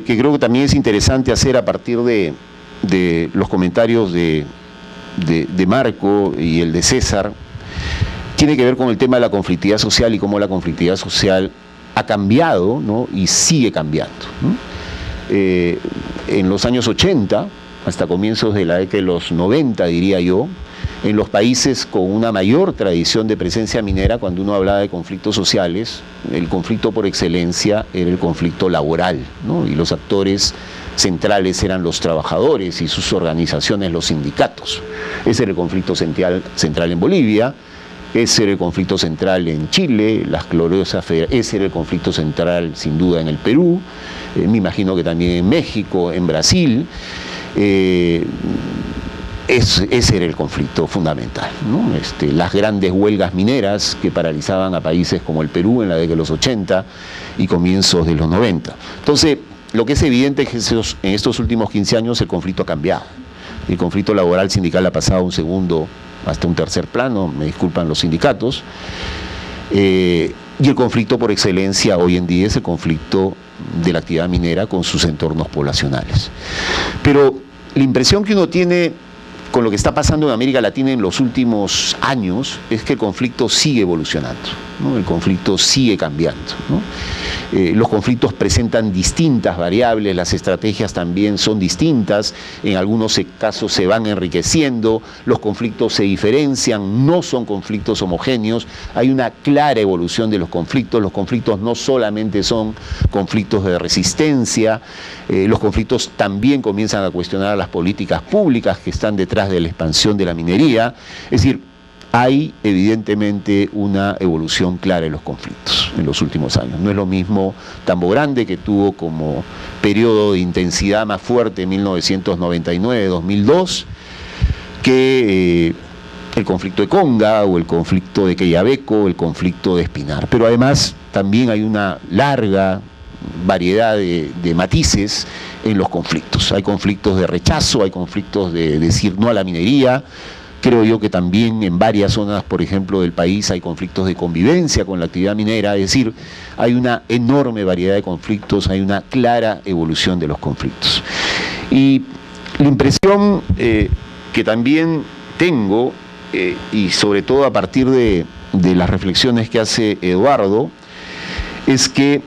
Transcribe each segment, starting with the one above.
que creo que también es interesante hacer a partir de los comentarios de Marco y el de César, tiene que ver con el tema de la conflictividad social y cómo la conflictividad social ha cambiado, ¿no? Y sigue cambiando, ¿no? En los años 80, hasta comienzos de la década de los 90, diría yo, en los países con una mayor tradición de presencia minera, cuando uno hablaba de conflictos sociales, el conflicto por excelencia era el conflicto laboral, ¿no? Y los actores centrales eran los trabajadores y sus organizaciones, los sindicatos. Ese era el conflicto central en Bolivia, ese era el conflicto central en Chile, ese era el conflicto central sin duda en el Perú, me imagino que también en México, en Brasil. Ese era el conflicto fundamental, ¿no? Las grandes huelgas mineras que paralizaban a países como el Perú en la década de los 80 y comienzos de los 90. Entonces, lo que es evidente es que en estos últimos 15 años el conflicto ha cambiado. El conflicto laboral sindical ha pasado a un segundo, hasta un tercer plano, me disculpan los sindicatos, y el conflicto por excelencia hoy en día es el conflicto de la actividad minera con sus entornos poblacionales. Pero la impresión que uno tiene con lo que está pasando en América Latina en los últimos años es que el conflicto sigue evolucionando, ¿no? El conflicto sigue cambiando, ¿no? Los conflictos presentan distintas variables, las estrategias también son distintas, en algunos casos se van enriqueciendo, los conflictos se diferencian, no son conflictos homogéneos, hay una clara evolución de los conflictos no solamente son conflictos de resistencia, los conflictos también comienzan a cuestionar las políticas públicas que están detrás de la expansión de la minería, es decir, hay evidentemente una evolución clara en los conflictos en los últimos años. No es lo mismo Tambo Grande, que tuvo como periodo de intensidad más fuerte en 1999-2002, que el conflicto de Conga o el conflicto de Quellaveco, el conflicto de Espinar. Pero además también hay una larga variedad de matices en los conflictos. Hay conflictos de rechazo, hay conflictos de decir no a la minería. Creo yo que también en varias zonas, por ejemplo, del país hay conflictos de convivencia con la actividad minera, es decir, hay una enorme variedad de conflictos, hay una clara evolución de los conflictos. Y la impresión que también tengo, y sobre todo a partir de las reflexiones que hace Eduardo, es que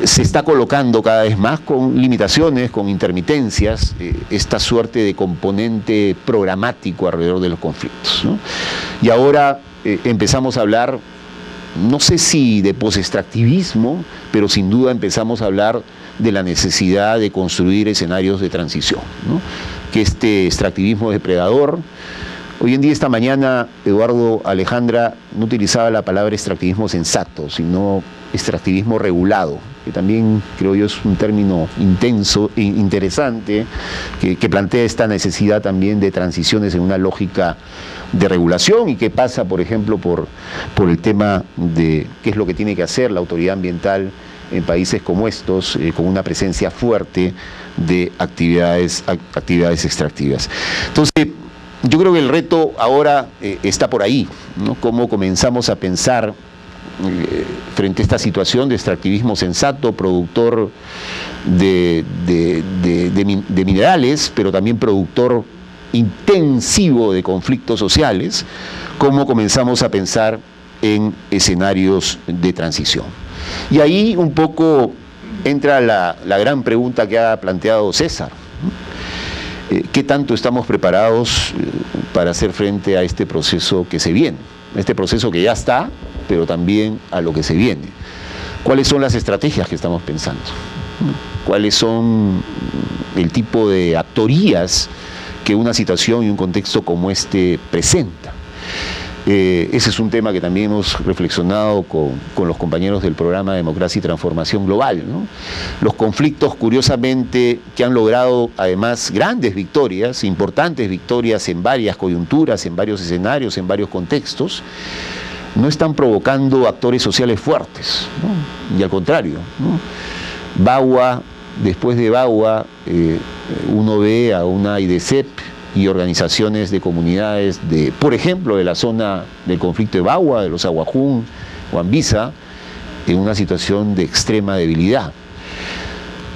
se está colocando cada vez más con limitaciones, con intermitencias, esta suerte de componente programático alrededor de los conflictos, ¿no? Y ahora empezamos a hablar, no sé si de posextractivismo, pero sin duda empezamos a hablar de la necesidad de construir escenarios de transición, ¿no? Que este extractivismo depredador, hoy en día, esta mañana, Eduardo Alejandra no utilizaba la palabra extractivismo sensato, sino extractivismo regulado, que también creo yo es un término intenso e interesante, que plantea esta necesidad también de transiciones en una lógica de regulación y que pasa, por ejemplo, por el tema de qué es lo que tiene que hacer la autoridad ambiental en países como estos, con una presencia fuerte de actividades extractivas. Entonces, yo creo que el reto ahora está por ahí, ¿no? Cómo comenzamos a pensar frente a esta situación de extractivismo sensato, productor de minerales, pero también productor intensivo de conflictos sociales, cómo comenzamos a pensar en escenarios de transición. Y ahí un poco entra la gran pregunta que ha planteado César. ¿Qué tanto estamos preparados para hacer frente a este proceso que se viene? Este proceso que ya está, pero también a lo que se viene. ¿Cuáles son las estrategias que estamos pensando? ¿Cuáles son el tipo de actorías que una situación y un contexto como este presenta? Ese es un tema que también hemos reflexionado con los compañeros del programa Democracia y Transformación Global, ¿no? Los conflictos, curiosamente, que han logrado además grandes victorias, importantes victorias en varias coyunturas, en varios escenarios, en varios contextos, no están provocando actores sociales fuertes, ¿no? Y al contrario, ¿no? Bagua, después de Bagua, uno ve a una IDECEP y organizaciones de comunidades, por ejemplo, de la zona del conflicto de Bagua, de los Aguajún o Ambiza, en una situación de extrema debilidad.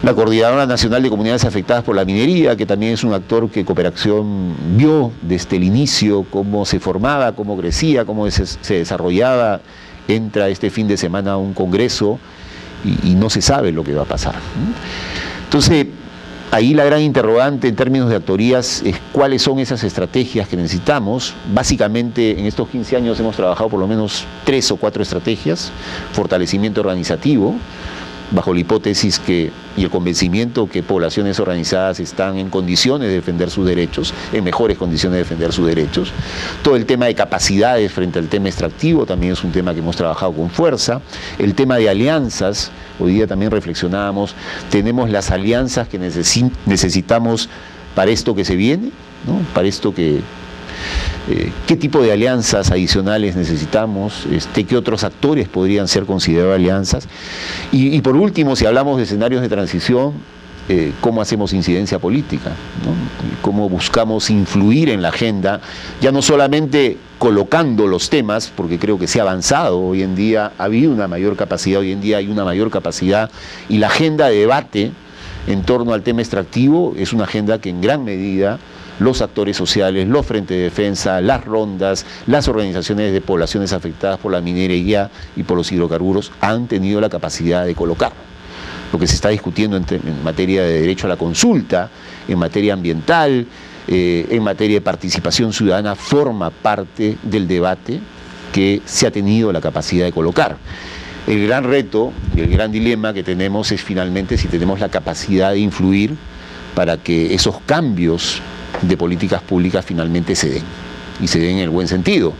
La Coordinadora Nacional de Comunidades Afectadas por la Minería, que también es un actor que Cooperación vio desde el inicio cómo se formaba, cómo crecía, cómo se desarrollaba. Entra este fin de semana a un congreso y no se sabe lo que va a pasar. Entonces, ahí la gran interrogante en términos de actorías es cuáles son esas estrategias que necesitamos. Básicamente, en estos 15 años hemos trabajado por lo menos 3 o 4 estrategias. Fortalecimiento organizativo, bajo la hipótesis y el convencimiento que poblaciones organizadas están en condiciones de defender sus derechos, en mejores condiciones de defender sus derechos. Todo el tema de capacidades frente al tema extractivo también es un tema que hemos trabajado con fuerza. El tema de alianzas, hoy día también reflexionábamos, tenemos las alianzas que necesitamos para esto que se viene, ¿no? Para esto que... ¿Qué tipo de alianzas adicionales necesitamos? ¿Qué otros actores podrían ser considerados alianzas? Y por último, si hablamos de escenarios de transición, ¿cómo hacemos incidencia política, ¿no? ¿Cómo buscamos influir en la agenda? Ya no solamente colocando los temas, porque creo que se ha avanzado hoy en día, ha habido una mayor capacidad, hoy en día hay una mayor capacidad, y la agenda de debate en torno al tema extractivo es una agenda que en gran medida los actores sociales, los frentes de defensa, las rondas, las organizaciones de poblaciones afectadas por la minería y por los hidrocarburos han tenido la capacidad de colocar. Lo que se está discutiendo en materia de derecho a la consulta, en materia ambiental, en materia de participación ciudadana, forma parte del debate que se ha tenido la capacidad de colocar. El gran reto y el gran dilema que tenemos es finalmente si tenemos la capacidad de influir para que esos cambios de políticas públicas finalmente se den, y se den en el buen sentido,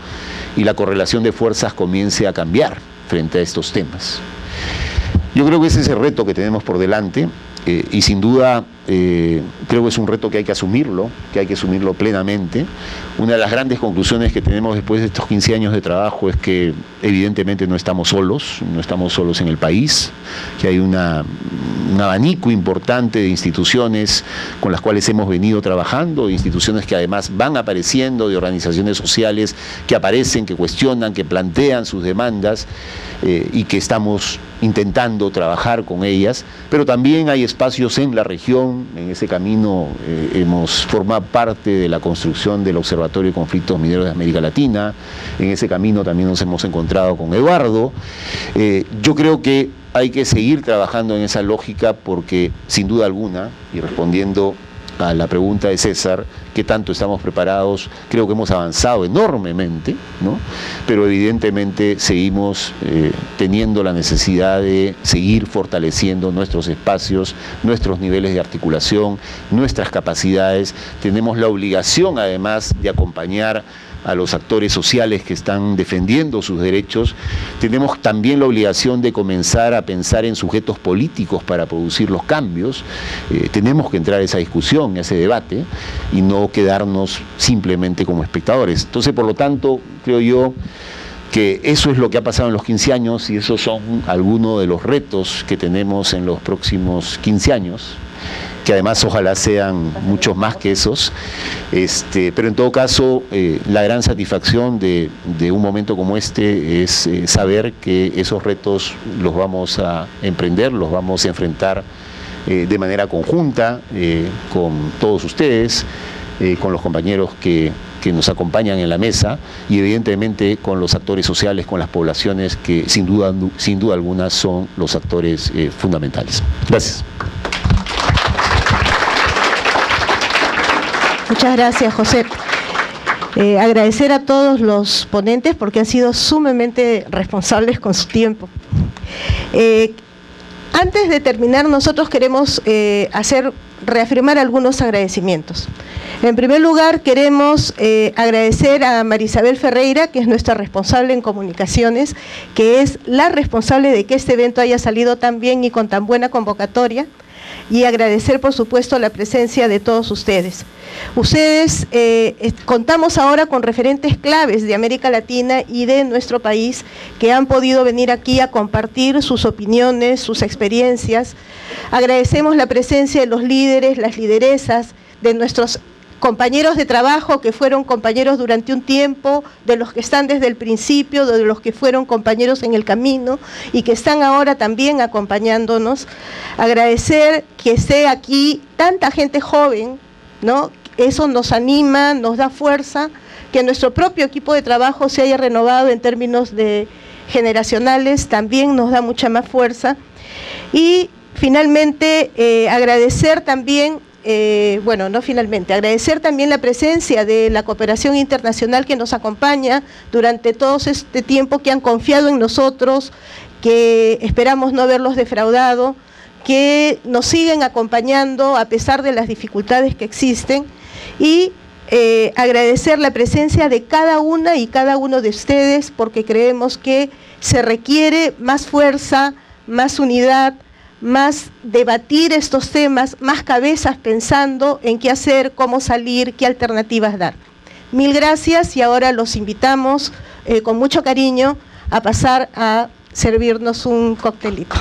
y la correlación de fuerzas comience a cambiar frente a estos temas. Yo creo que ese es el reto que tenemos por delante, y sin duda creo que es un reto que hay que asumirlo plenamente. Una de las grandes conclusiones que tenemos después de estos 15 años de trabajo es que evidentemente no estamos solos en el país, que hay un abanico importante de instituciones con las cuales hemos venido trabajando, instituciones que además van apareciendo, de organizaciones sociales que aparecen, que cuestionan, que plantean sus demandas, y que estamos intentando trabajar con ellas, pero también hay espacios en la región. En ese camino hemos formado parte de la construcción del Observatorio de Conflictos Mineros de América Latina. En ese camino también nos hemos encontrado con Eduardo. Yo creo que hay que seguir trabajando en esa lógica porque, sin duda alguna, y respondiendo a la pregunta de César, ¿qué tanto estamos preparados? Creo que hemos avanzado enormemente, ¿no? Pero evidentemente seguimos teniendo la necesidad de seguir fortaleciendo nuestros espacios, nuestros niveles de articulación, nuestras capacidades. Tenemos la obligación, además, de acompañar a los actores sociales que están defendiendo sus derechos. Tenemos también la obligación de comenzar a pensar en sujetos políticos para producir los cambios. Tenemos que entrar a esa discusión, a ese debate, y no quedarnos simplemente como espectadores. Entonces, por lo tanto, creo yo que eso es lo que ha pasado en los 15 años y esos son algunos de los retos que tenemos en los próximos 15 años, que además ojalá sean muchos más que esos, pero en todo caso la gran satisfacción de un momento como este es saber que esos retos los vamos a emprender, los vamos a enfrentar de manera conjunta con todos ustedes, con los compañeros que nos acompañan en la mesa y evidentemente con los actores sociales, con las poblaciones que sin duda alguna son los actores fundamentales. Gracias. Muchas gracias, José. Agradecer a todos los ponentes porque han sido sumamente responsables con su tiempo. Antes de terminar, nosotros queremos reafirmar algunos agradecimientos. En primer lugar, queremos agradecer a Marisabel Ferreira, que es nuestra responsable en comunicaciones, que es la responsable de que este evento haya salido tan bien y con tan buena convocatoria, y agradecer, por supuesto, la presencia de todos ustedes. Contamos ahora con referentes claves de América Latina y de nuestro país que han podido venir aquí a compartir sus opiniones, sus experiencias. Agradecemos la presencia de los líderes, las lideresas, de nuestros compañeros de trabajo que fueron compañeros durante un tiempo, de los que están desde el principio, de los que fueron compañeros en el camino y que están ahora también acompañándonos. Agradecer que esté aquí tanta gente joven, ¿no? Eso nos anima, nos da fuerza, que nuestro propio equipo de trabajo se haya renovado en términos de generacionales también nos da mucha más fuerza. Y finalmente agradecer también, agradecer también la presencia de la cooperación internacional que nos acompaña durante todo este tiempo, que han confiado en nosotros, que esperamos no haberlos defraudado, que nos siguen acompañando a pesar de las dificultades que existen, y agradecer la presencia de cada una y cada uno de ustedes, porque creemos que se requiere más fuerza, más unidad, más debatir estos temas, más cabezas pensando en qué hacer, cómo salir, qué alternativas dar. Mil gracias, y ahora los invitamos con mucho cariño a pasar a servirnos un coctelito.